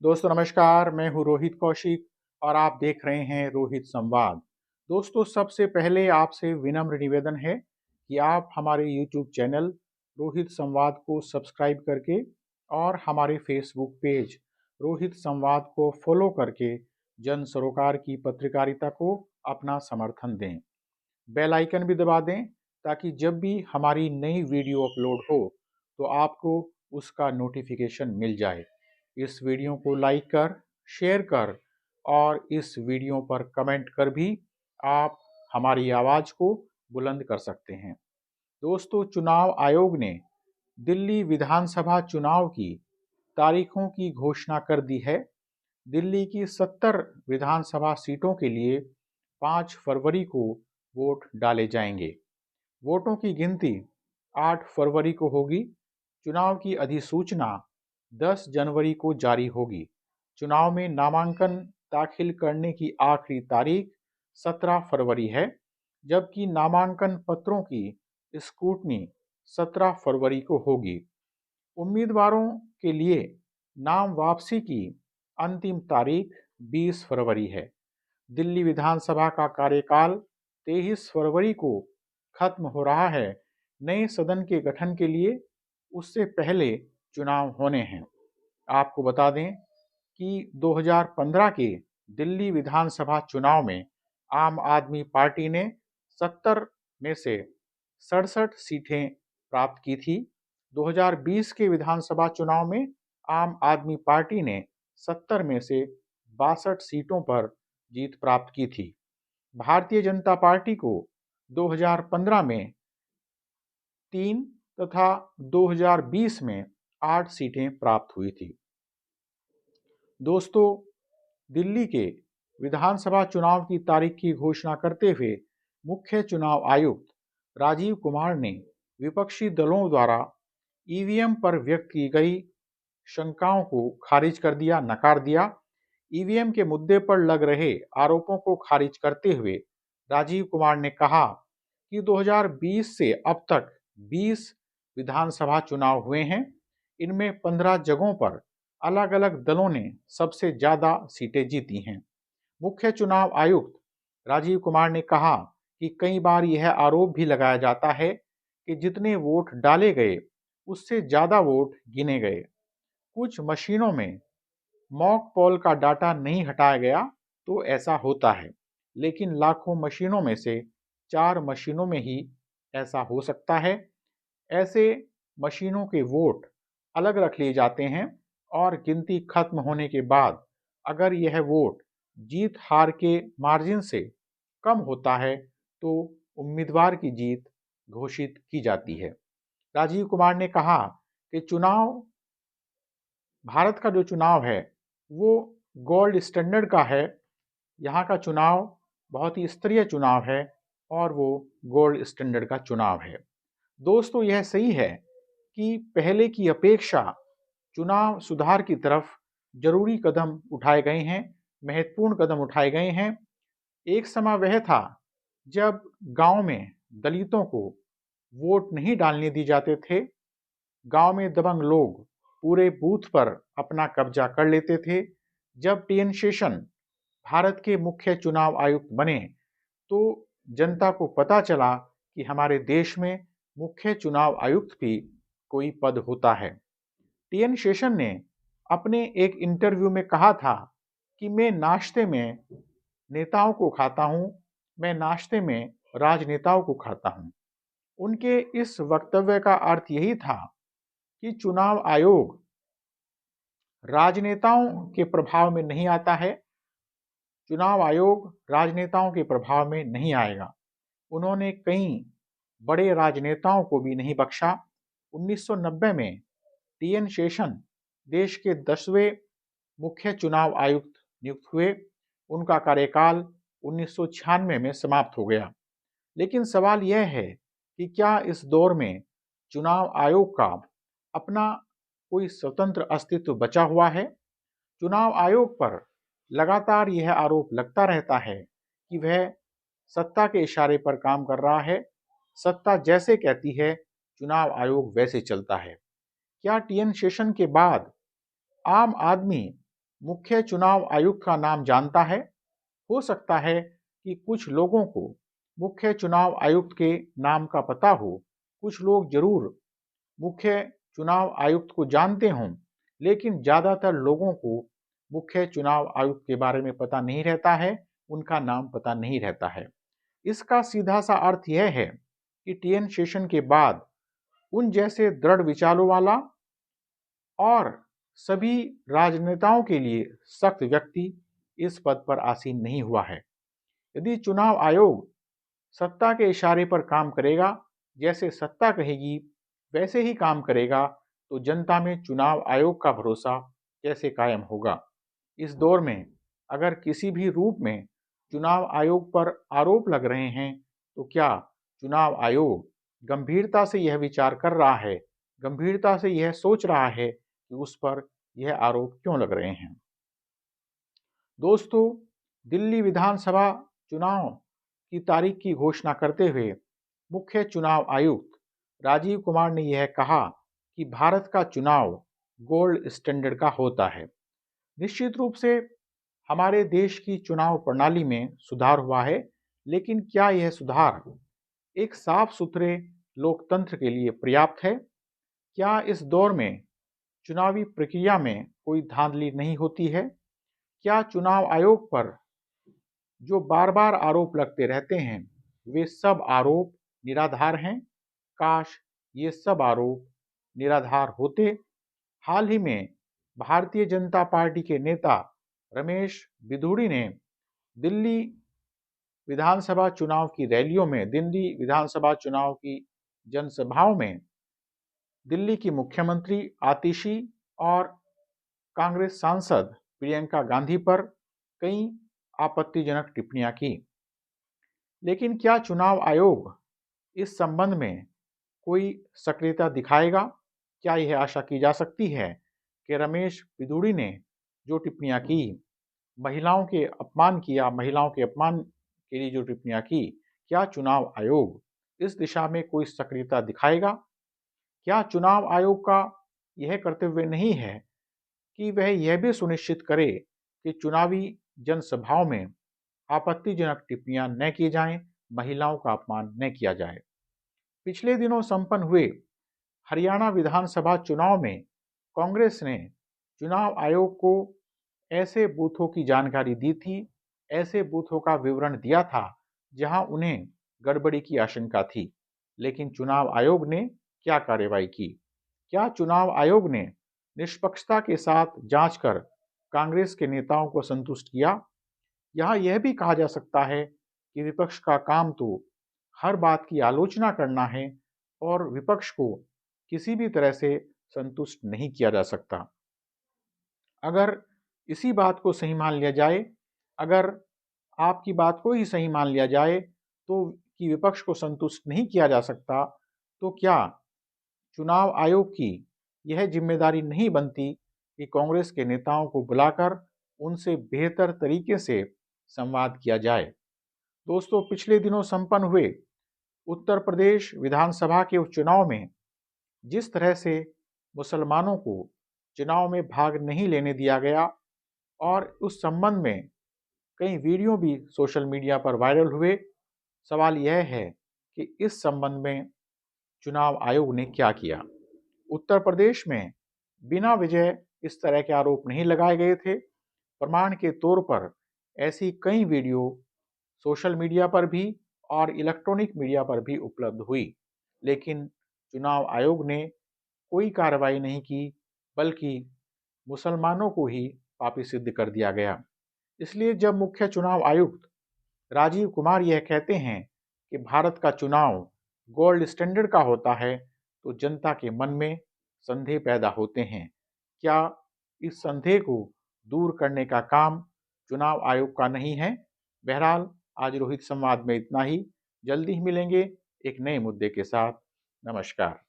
दोस्तों नमस्कार, मैं हूँ रोहित कौशिक और आप देख रहे हैं रोहित संवाद। दोस्तों सबसे पहले आपसे विनम्र निवेदन है कि आप हमारे YouTube चैनल रोहित संवाद को सब्सक्राइब करके और हमारे Facebook पेज रोहित संवाद को फॉलो करके जन सरोकार की पत्रकारिता को अपना समर्थन दें। बेल आइकन भी दबा दें ताकि जब भी हमारी नई वीडियो अपलोड हो तो आपको उसका नोटिफिकेशन मिल जाए। इस वीडियो को लाइक कर, शेयर कर और इस वीडियो पर कमेंट कर भी आप हमारी आवाज़ को बुलंद कर सकते हैं। दोस्तों, चुनाव आयोग ने दिल्ली विधानसभा चुनाव की तारीखों की घोषणा कर दी है। दिल्ली की 70 विधानसभा सीटों के लिए 5 फरवरी को वोट डाले जाएंगे। वोटों की गिनती 8 फरवरी को होगी। चुनाव की अधिसूचना 10 जनवरी को जारी होगी। चुनाव में नामांकन दाखिल करने की आखिरी तारीख 17 फरवरी है, जबकि नामांकन पत्रों की स्क्रूटनी 17 फरवरी को होगी। उम्मीदवारों के लिए नाम वापसी की अंतिम तारीख 20 फरवरी है। दिल्ली विधानसभा का कार्यकाल 23 फरवरी को खत्म हो रहा है। नए सदन के गठन के लिए उससे पहले चुनाव होने हैं। आपको बता दें कि 2015 के दिल्ली विधानसभा चुनाव में आम आदमी पार्टी ने 70 में से 67 सीटें प्राप्त की थी। 2020 के विधानसभा चुनाव में आम आदमी पार्टी ने 70 में से 62 सीटों पर जीत प्राप्त की थी। भारतीय जनता पार्टी को 2015 में 3 तथा 2020 में 8 सीटें प्राप्त हुई थी। दोस्तों, दिल्ली के विधानसभा चुनाव की तारीख की घोषणा करते हुए मुख्य चुनाव आयुक्त राजीव कुमार ने विपक्षी दलों द्वारा ईवीएम पर व्यक्त की गई शंकाओं को खारिज कर दिया, नकार दिया। ईवीएम के मुद्दे पर लग रहे आरोपों को खारिज करते हुए राजीव कुमार ने कहा कि 2020 से अब तक 20 विधानसभा चुनाव हुए हैं। इनमें 15 जगहों पर अलग अलग दलों ने सबसे ज्यादा सीटें जीती हैं। मुख्य चुनाव आयुक्त राजीव कुमार ने कहा कि कई बार यह आरोप भी लगाया जाता है कि जितने वोट डाले गए उससे ज्यादा वोट गिने गए। कुछ मशीनों में मॉक पोल का डाटा नहीं हटाया गया तो ऐसा होता है, लेकिन लाखों मशीनों में से 4 मशीनों में ही ऐसा हो सकता है। ऐसे मशीनों के वोट अलग रख लिए जाते हैं और गिनती खत्म होने के बाद अगर यह वोट जीत हार के मार्जिन से कम होता है तो उम्मीदवार की जीत घोषित की जाती है। राजीव कुमार ने कहा कि भारत का जो चुनाव है वो गोल्ड स्टैंडर्ड का है। यहाँ का चुनाव बहुत ही स्तरीय चुनाव है और वो गोल्ड स्टैंडर्ड का चुनाव है। दोस्तों, यह सही है कि पहले की अपेक्षा चुनाव सुधार की तरफ जरूरी कदम उठाए गए हैं, महत्वपूर्ण कदम उठाए गए हैं। एक समय वह था जब गांव में दलितों को वोट नहीं डालने दिए जाते थे। गांव में दबंग लोग पूरे बूथ पर अपना कब्जा कर लेते थे। जब टीएन शेषन भारत के मुख्य चुनाव आयुक्त बने तो जनता को पता चला कि हमारे देश में मुख्य चुनाव आयुक्त भी कोई पद होता है। टीएन शेषन ने अपने एक इंटरव्यू में कहा था कि मैं नाश्ते में नेताओं को खाता हूं, मैं नाश्ते में राजनेताओं को खाता हूं। उनके इस वक्तव्य का अर्थ यही था कि चुनाव आयोग राजनेताओं के प्रभाव में नहीं आता है। चुनाव आयोग राजनेताओं के प्रभाव में नहीं आएगा। उन्होंने कई बड़े राजनेताओं को भी नहीं बख्शा। 1990 में टीएन शेषन देश के 10वें मुख्य चुनाव आयुक्त नियुक्त हुए। उनका कार्यकाल 1996 में समाप्त हो गया। लेकिन सवाल यह है कि क्या इस दौर में चुनाव आयोग का अपना कोई स्वतंत्र अस्तित्व बचा हुआ है? चुनाव आयोग पर लगातार यह आरोप लगता रहता है कि वह सत्ता के इशारे पर काम कर रहा है। सत्ता जैसे कहती है चुनाव आयोग वैसे चलता है। क्या टीएन शेषन के बाद आम आदमी मुख्य चुनाव आयुक्त का नाम जानता है? हो सकता है कि कुछ लोगों को मुख्य चुनाव आयुक्त के नाम का पता हो, कुछ लोग जरूर मुख्य चुनाव आयुक्त को जानते हों, लेकिन ज़्यादातर लोगों को मुख्य चुनाव आयुक्त के बारे में पता नहीं रहता है, उनका नाम पता नहीं रहता है। इसका सीधा सा अर्थ यह है कि टीएन शेषन के बाद उन जैसे दृढ़ विचारों वाला और सभी राजनेताओं के लिए सख्त व्यक्ति इस पद पर आसीन नहीं हुआ है। यदि चुनाव आयोग सत्ता के इशारे पर काम करेगा, जैसे सत्ता कहेगी वैसे ही काम करेगा, तो जनता में चुनाव आयोग का भरोसा कैसे कायम होगा? इस दौर में अगर किसी भी रूप में चुनाव आयोग पर आरोप लग रहे हैं, तो क्या चुनाव आयोग गंभीरता से यह विचार कर रहा है, गंभीरता से यह सोच रहा है कि उस पर यह आरोप क्यों लग रहे हैं? दोस्तों, दिल्ली विधानसभा चुनाव की तारीख की घोषणा करते हुए मुख्य चुनाव आयुक्त राजीव कुमार ने यह कहा कि भारत का चुनाव गोल्ड स्टैंडर्ड का होता है। निश्चित रूप से हमारे देश की चुनाव प्रणाली में सुधार हुआ है, लेकिन क्या यह सुधार एक साफ सुथरे लोकतंत्र के लिए पर्याप्त है? क्या इस दौर में चुनावी प्रक्रिया में कोई धांधली नहीं होती है? क्या चुनाव आयोग पर जो बार बार आरोप लगते रहते हैं, वे सब आरोप निराधार हैं? काश ये सब आरोप निराधार होते। हाल ही में भारतीय जनता पार्टी के नेता रमेश बिधूड़ी ने दिल्ली विधानसभा चुनाव की रैलियों में, दिल्ली विधानसभा चुनाव की जनसभाओं में दिल्ली की मुख्यमंत्री आतिशी और कांग्रेस सांसद प्रियंका गांधी पर कई आपत्तिजनक टिप्पणियां की। लेकिन क्या चुनाव आयोग इस संबंध में कोई सक्रियता दिखाएगा? क्या यह आशा की जा सकती है कि रमेश बिधूड़ी ने जो टिप्पणियां की, महिलाओं के अपमान किया, महिलाओं के अपमान के लिए जो टिप्पणियां की, क्या चुनाव आयोग इस दिशा में कोई सक्रियता दिखाएगा? क्या चुनाव आयोग का यह कर्तव्य नहीं है कि वह यह भी सुनिश्चित करे कि चुनावी जनसभाओं में आपत्तिजनक टिप्पणियां न की जाएं, महिलाओं का अपमान न किया जाए? पिछले दिनों संपन्न हुए हरियाणा विधानसभा चुनाव में कांग्रेस ने चुनाव आयोग को ऐसे बूथों की जानकारी दी थी, ऐसे बूथों का विवरण दिया था जहां उन्हें गड़बड़ी की आशंका थी। लेकिन चुनाव आयोग ने क्या कार्रवाई की? क्या चुनाव आयोग ने निष्पक्षता के साथ जांच कर कांग्रेस के नेताओं को संतुष्ट किया? यहाँ यह भी कहा जा सकता है कि विपक्ष का काम तो हर बात की आलोचना करना है और विपक्ष को किसी भी तरह से संतुष्ट नहीं किया जा सकता। अगर इसी बात को सही मान लिया जाए, अगर आपकी बात को ही सही मान लिया जाए तो कि विपक्ष को संतुष्ट नहीं किया जा सकता, तो क्या चुनाव आयोग की यह जिम्मेदारी नहीं बनती कि कांग्रेस के नेताओं को बुलाकर उनसे बेहतर तरीके से संवाद किया जाए? दोस्तों, पिछले दिनों संपन्न हुए उत्तर प्रदेश विधानसभा के उपचुनाव में जिस तरह से मुसलमानों को चुनाव में भाग नहीं लेने दिया गया और उस संबंध में कई वीडियो भी सोशल मीडिया पर वायरल हुए, सवाल यह है कि इस संबंध में चुनाव आयोग ने क्या किया? उत्तर प्रदेश में बिना वजह इस तरह के आरोप नहीं लगाए गए थे। प्रमाण के तौर पर ऐसी कई वीडियो सोशल मीडिया पर भी और इलेक्ट्रॉनिक मीडिया पर भी उपलब्ध हुई, लेकिन चुनाव आयोग ने कोई कार्रवाई नहीं की, बल्कि मुसलमानों को ही पापी सिद्ध कर दिया गया। इसलिए जब मुख्य चुनाव आयुक्त राजीव कुमार यह कहते हैं कि भारत का चुनाव गोल्ड स्टैंडर्ड का होता है, तो जनता के मन में संदेह पैदा होते हैं। क्या इस संदेह को दूर करने का काम चुनाव आयोग का नहीं है? बहरहाल आज रोहित संवाद में इतना ही। जल्दी ही मिलेंगे एक नए मुद्दे के साथ। नमस्कार।